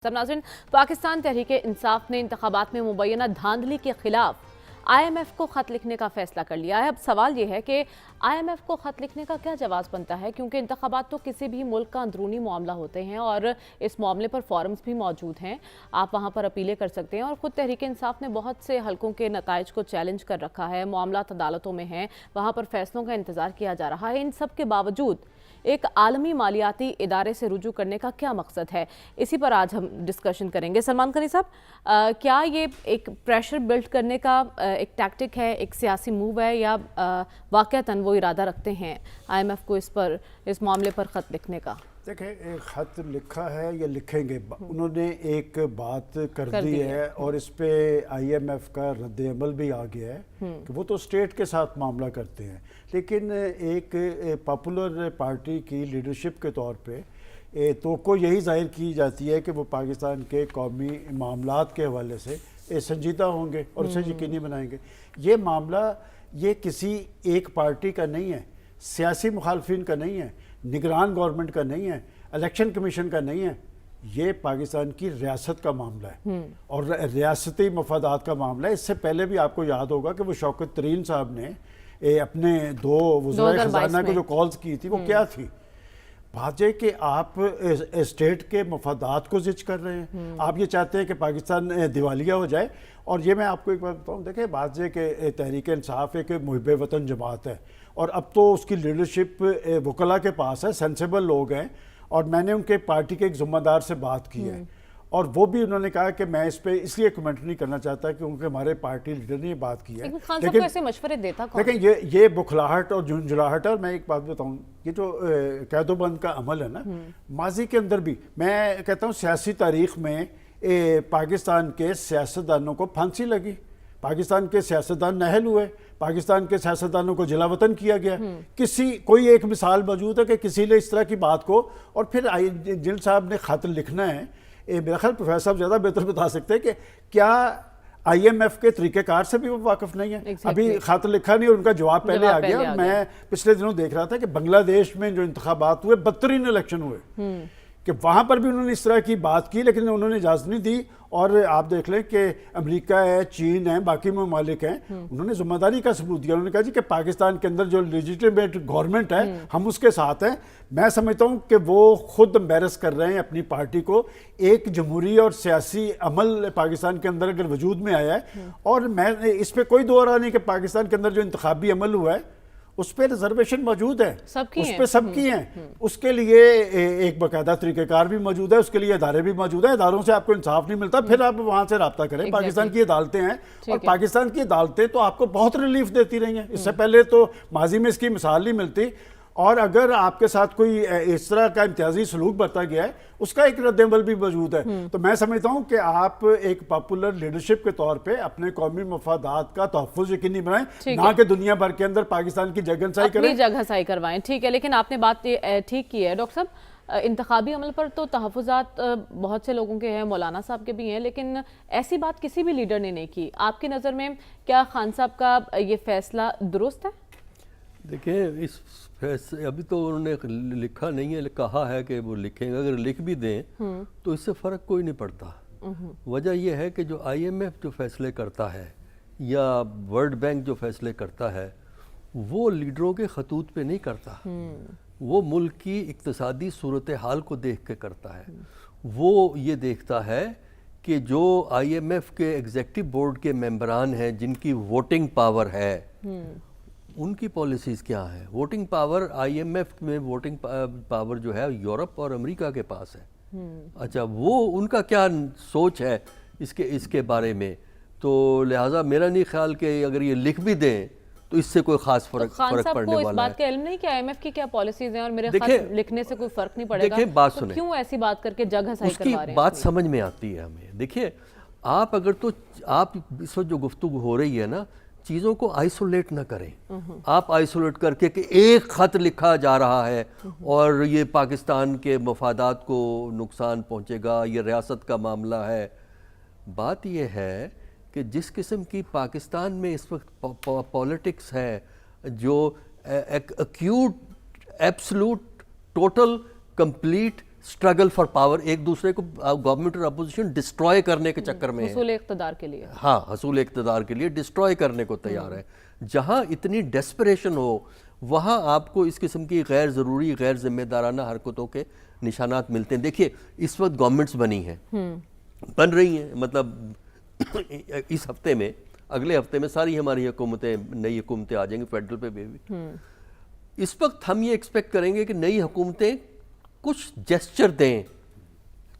सब नाज़रीन, पाकिस्तान तहरीक इंसाफ ने इंतखाबात में मुबैना धांधली के खिलाफ IMF को ख़त लिखने का फैसला कर लिया है। अब सवाल ये है कि IMF को ख़त लिखने का क्या जवाब बनता है, क्योंकि इंतखाबात तो किसी भी मुल्क का अंदरूनी मामला होते हैं और इस मामले पर फॉरम्स भी मौजूद हैं। आप वहाँ पर अपीलें कर सकते हैं और ख़ुद तहरीक इंसाफ ने बहुत से हलकों के नताइज को चैलेंज कर रखा है। मामला अदालतों में हैं, वहाँ पर फैसलों का इंतज़ार किया जा रहा है। इन सब के बावजूद एक आलमी मालियाती इदारे से रुजू करने का क्या मकसद है, इसी पर आज हम डिस्कशन करेंगे। सलमान कनी साहब, क्या ये एक प्रेशर बिल्ड करने का एक टैक्टिक है, एक सियासी मूव है, या वाक़तन वो इरादा रखते हैं IMF को इस मामले पर ख़त लिखने का? देखें, एक ख़त लिखा है या लिखेंगे, उन्होंने एक बात कर दी है और इस पे IMF का रद्द अमल भी आ गया है कि वो तो स्टेट के साथ मामला करते हैं, लेकिन एक पॉपुलर पार्टी की लीडरशिप के तौर पे तो यही जाहिर की जाती है कि वो पाकिस्तान के कौमी मामलात के हवाले से संजीदा होंगे और उसे यकीनी बनाएंगे। ये मामला ये किसी एक पार्टी का नहीं है, सियासी मुखालफिन का नहीं है, निगरान गवर्नमेंट का नहीं है, इलेक्शन कमीशन का नहीं है, ये पाकिस्तान की रियासत का मामला है और रियासती मफादात का मामला है। इससे पहले भी आपको याद होगा कि वो शौकत तरीन साहब ने अपने दो वज़ीर ख़ज़ाना को जो कॉल्स की थी वो क्या थी, बात है कि आप स्टेट के मफादात को जिच कर रहे हैं। आप ये चाहते हैं कि पाकिस्तान दिवालिया हो जाए। और ये मैं आपको एक बात बताऊँ, देखें, बात है कि तहरीक इंसाफ एक मुहिब वतन जमात है और अब तो उसकी लीडरशिप वकला के पास है, सेंसेबल लोग हैं, और मैंने उनके पार्टी के एक ज़िम्मेदार से बात की है और वो भी उन्होंने कहा कि मैं इस पे इसलिए कमेंट नहीं करना चाहता क्योंकि हमारे पार्टी लीडर ने ये बात की है। लेकिन ऐसे मशवरे देता कौन? लेकिन ये बुखलाहट और झुंझलाहट है। और मैं एक बात बताऊं, ये जो कैदोबंद का अमल है ना, माजी के अंदर भी मैं कहता हूँ सियासी तारीख में पाकिस्तान के सियासतदानों को फांसी लगी, पाकिस्तान के सियासतदान नहल हुए, पाकिस्तान के सियासतदानों को जलावतन किया गया। कोई एक मिसाल मौजूद है कि किसी ने इस तरह की बात को, और फिर जिन साहब ने खत लिखना है, मेरा ख्याल प्रोफेसर साहब ज़्यादा बेहतर बता सकते हैं कि क्या IMF के तरीक़ेकार से भी वो वाकिफ नहीं है। अभी खत लिखा नहीं और उनका जवाब पहले आ गया। और मैं पिछले दिनों देख रहा था कि बांग्लादेश में जो इंतखाबात हुए, बदतरीन इलेक्शन हुए, कि वहाँ पर भी उन्होंने इस तरह की बात की, लेकिन उन्होंने इजाज़त नहीं दी। और आप देख लें कि अमेरिका है, चीन है, बाकी ममालिक हैं, उन्होंने जिम्मेदारी का सबूत दिया। उन्होंने कहा जी कि पाकिस्तान के अंदर जो लेजिटिमेट गवर्नमेंट है हम उसके साथ हैं। मैं समझता हूँ कि वो खुद एम्बेरस कर रहे हैं अपनी पार्टी को। एक जमहूरी और सियासी अमल पाकिस्तान के अंदर अगर वजूद में आया है, और मैं इस पर कोई दो राय नहीं कि पाकिस्तान के अंदर जो इंतखाबी अमल हुआ है उस पर रिजर्वेशन मौजूद है, उस पर सबकी हैं, उसके लिए एक बाकायदा तरीक़ेकार भी मौजूद है, उसके लिए इदारे भी मौजूद है। इदारों से आपको इंसाफ नहीं मिलता, फिर आप वहाँ से रब्ता करें। पाकिस्तान की अदालतें हैं और पाकिस्तान की अदालतें तो आपको बहुत रिलीफ देती रही हैं। इससे पहले तो माजी में इसकी मिसाल नहीं मिलती। और अगर आपके साथ कोई इस तरह का इम्तियाजी सलूक बरता गया है, उसका एक रद्द-ए-अमल भी मौजूद है। तो मैं समझता हूँ कि आप एक पॉपुलर लीडरशिप के तौर पे अपने कौमी मफादात का तहफ़्फ़ुज़ यकीनी बनाएं, ना कि दुनिया भर के अंदर पाकिस्तान की जगहसाई करें, जगहसाई करवाएं। ठीक है, लेकिन आपने बात ठीक की है डॉक्टर साहब। इंतखाबी अमल पर तो तहफ़्फ़ुज़ात बहुत से लोगों के हैं, मौलाना साहब के भी हैं, लेकिन ऐसी बात किसी भी लीडर ने नहीं की। आपकी नज़र में क्या खान साहब का ये फैसला दुरुस्त है? देखिए, इस फैसले अभी तो उन्होंने लिखा नहीं है, कहा है कि वो लिखेंगे। अगर लिख भी दें तो इससे फ़र्क कोई नहीं पड़ता। वजह यह है कि जो IMF जो फैसले करता है या वर्ल्ड बैंक जो फैसले करता है, वो लीडरों के खतूत पे नहीं करता। वो मुल्क की इक्तसादी सूरत हाल को देख के करता है। वो ये देखता है कि जो IMF के एग्जेक्टिव बोर्ड के मेंबरान हैं, जिनकी वोटिंग पावर है, उनकी पॉलिसीज़ क्या हैं। वोटिंग पावर IMF में वोटिंग पावर जो है यूरोप और अमेरिका के पास है। अच्छा, वो उनका क्या सोच है इसके बारे में। तो लिहाजा मेरा नहीं ख्याल कि अगर ये लिख भी दें तो इससे कोई खास फर्क पड़ने वाला है। इस बात का इल्म नहीं कि IMF की क्या पॉलिसीज हैं और मेरे ख्याल लिखने से कोई फर्क नहीं पड़ेगा। देखिए, बात सुने, क्यों ऐसी बात करके जगहसाई करवा रहे हैं? बात समझ में आती है हमें। देखिए, आप अगर तो आप इस वक्त जो गुफ्तगू हो रही है ना, चीज़ों को आइसोलेट ना करें। आप आइसोलेट करके कि एक ख़त लिखा जा रहा है और ये पाकिस्तान के मफादात को नुकसान पहुंचेगा, ये रियासत का मामला है। बात ये है कि जिस किस्म की पाकिस्तान में इस वक्त पॉलिटिक्स है, जो acute, absolute, total, complete struggle for power, ایک دوسرے کو گورنمنٹ اور اپوزیشن ڈسٹروائے کرنے کے چکر میں ہے، حصول اقتدار کے لیے. ہاں حصول اقتدار کے لیے ڈسٹروائے کرنے کو تیار ہے. جہاں اتنی ڈیسپریشن ہو وہاں آپ کو اس قسم کی غیر ضروری غیر ذمہ دارانہ حرکتوں کے نشانات ملتے ہیں. دیکھیے اس وقت گورنمنٹس بنی ہیں، بن رہی ہیں، مطلب اس ہفتے میں اگلے ہفتے میں ساری ہماری حکومتیں نئی حکومتیں آ جائیں گی فیڈرل پہ بھی. اس وقت ہم یہ ایکسپیکٹ کریں گے کہ نئی حکومتیں کچھ جیسچر دیں،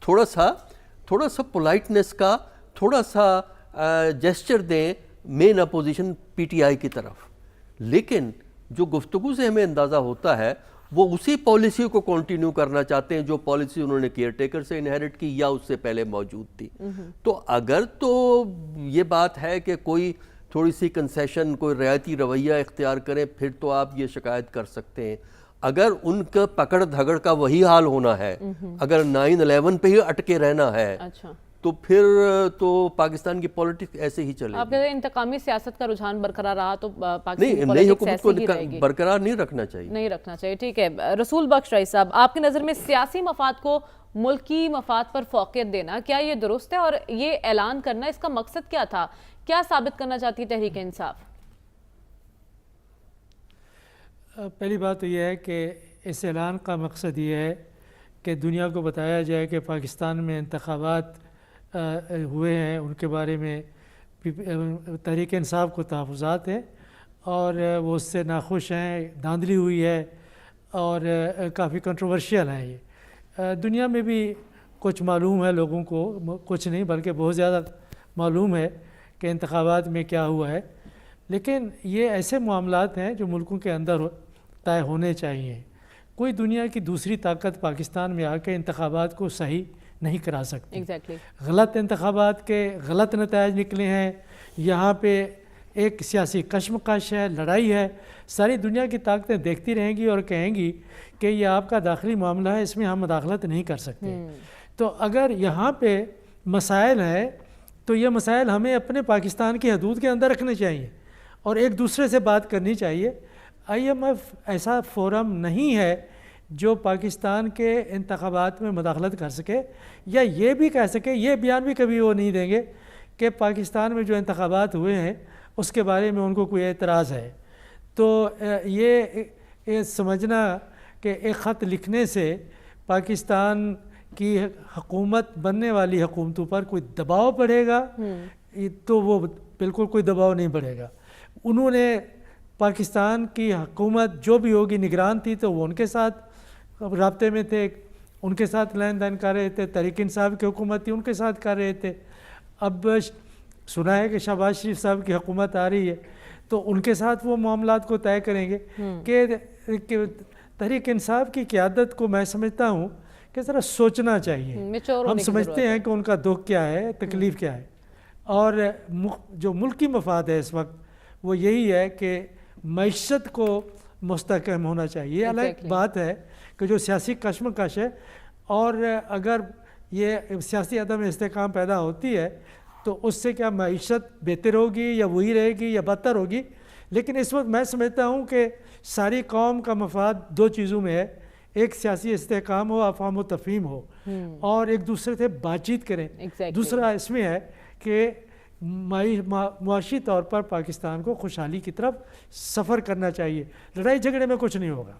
تھوڑا سا پولائٹنس کا تھوڑا سا جیسچر دیں مین اپوزیشن پی ٹی آئی کی طرف. لیکن جو گفتگو سے ہمیں اندازہ ہوتا ہے وہ اسی پالیسی کو کنٹینیو کرنا چاہتے ہیں جو پالیسی انہوں نے کیئر ٹیکر سے انہیرٹ کی یا اس سے پہلے موجود تھی. تو اگر تو یہ بات ہے کہ کوئی تھوڑی سی کنسیشن، کوئی رعایتی رویہ اختیار کریں پھر تو آپ یہ شکایت کر سکتے ہیں. اگر ان کا پکڑ دھگڑ کا وہی حال ہونا ہے، اگر 9/11 پہ ہی اٹکے رہنا ہے، تو پھر تو پاکستان کی پولیٹکس ایسے ہی چلے گی. آپ کہتے ہیں انتقامی سیاست کا رجحان برقرار رہا تو پاکستان نہیں، نئی حکومت کو برقرار نہیں رکھنا چاہیے. ٹھیک ہے. رسول بخش رئیس صاحب، آپ کی نظر میں سیاسی مفاد کو ملکی مفاد پر فوقیت دینا کیا یہ درست ہے؟ اور یہ اعلان کرنا اس کا مقصد کیا تھا؟ کیا ثابت کرنا چاہتی تحریک انصاف؟ پہلی بات تو یہ ہے کہ اس اعلان کا مقصد یہ ہے کہ دنیا کو بتایا جائے کہ پاکستان میں انتخابات ہوئے ہیں، ان کے بارے میں تحریک انصاف کو تحفظات ہیں اور وہ اس سے ناخوش ہیں، دھاندلی ہوئی ہے اور کافی کنٹروورشیل ہیں. یہ دنیا میں بھی کچھ معلوم ہے لوگوں کو، کچھ نہیں بلکہ بہت زیادہ معلوم ہے کہ انتخابات میں کیا ہوا ہے. لیکن یہ ایسے معاملات ہیں جو ملکوں کے اندر طے ہونے چاہیے. کوئی دنیا کی دوسری طاقت پاکستان میں آ کے انتخابات کو صحیح نہیں کرا سکتی. غلط انتخابات کے غلط نتائج نکلے ہیں، یہاں پہ ایک سیاسی کشمکش ہے، لڑائی ہے. ساری دنیا کی طاقتیں دیکھتی رہیں گی اور کہیں گی کہ یہ آپ کا داخلی معاملہ ہے، اس میں ہم مداخلت نہیں کر سکتے. تو اگر یہاں پہ مسائل ہیں تو یہ مسائل ہمیں اپنے پاکستان کی حدود کے اندر رکھنے چاہیے اور ایک دوسرے سے بات کرنی چاہیے. آئی ایم ایف ایسا فورم نہیں ہے جو پاکستان کے انتخابات میں مداخلت کر سکے یا یہ بھی کہہ سکے، یہ بیان بھی کبھی وہ نہیں دیں گے کہ پاکستان میں جو انتخابات ہوئے ہیں اس کے بارے میں ان کو کوئی اعتراض ہے. تو یہ سمجھنا کہ ایک خط لکھنے سے پاکستان کی حکومت بننے والی حکومتوں پر کوئی دباؤ پڑے گا، تو وہ بالکل کوئی دباؤ نہیں پڑے گا. انہوں نے پاکستان کی حکومت جو بھی ہوگی نگران تھی تو وہ ان کے ساتھ رابطے میں تھے، ان کے ساتھ لین دین کر رہے تھے. تحریک انصاف کی حکومت تھی، ان کے ساتھ کر رہے تھے. اب سنا ہے کہ شہباز شریف صاحب کی حکومت آ رہی ہے تو ان کے ساتھ وہ معاملات کو طے کریں گے. کہ تحریک انصاف کی قیادت کو میں سمجھتا ہوں کہ ذرا سوچنا چاہیے. ہم سمجھتے ہیں کہ ان کا دکھ کیا ہے، تکلیف کیا ہے، اور جو ملکی مفاد ہے اس وقت وہ یہی ہے کہ معیشت کو مستحکم ہونا چاہیے. یہ الگ بات ہے کہ جو سیاسی کشمکش ہے اور اگر یہ سیاسی عدم استحکام پیدا ہوتی ہے تو اس سے کیا معیشت بہتر ہوگی یا وہی رہے گی یا بدتر ہوگی. لیکن اس وقت میں سمجھتا ہوں کہ ساری قوم کا مفاد دو چیزوں میں ہے، ایک سیاسی استحکام ہو، افہام و تفہیم ہو اور ایک دوسرے سے بات چیت کریں. دوسرا اس میں ہے کہ معاشی طور پر پاکستان کو خوشحالی کی طرف سفر کرنا چاہیے. لڑائی جھگڑے میں کچھ نہیں ہوگا.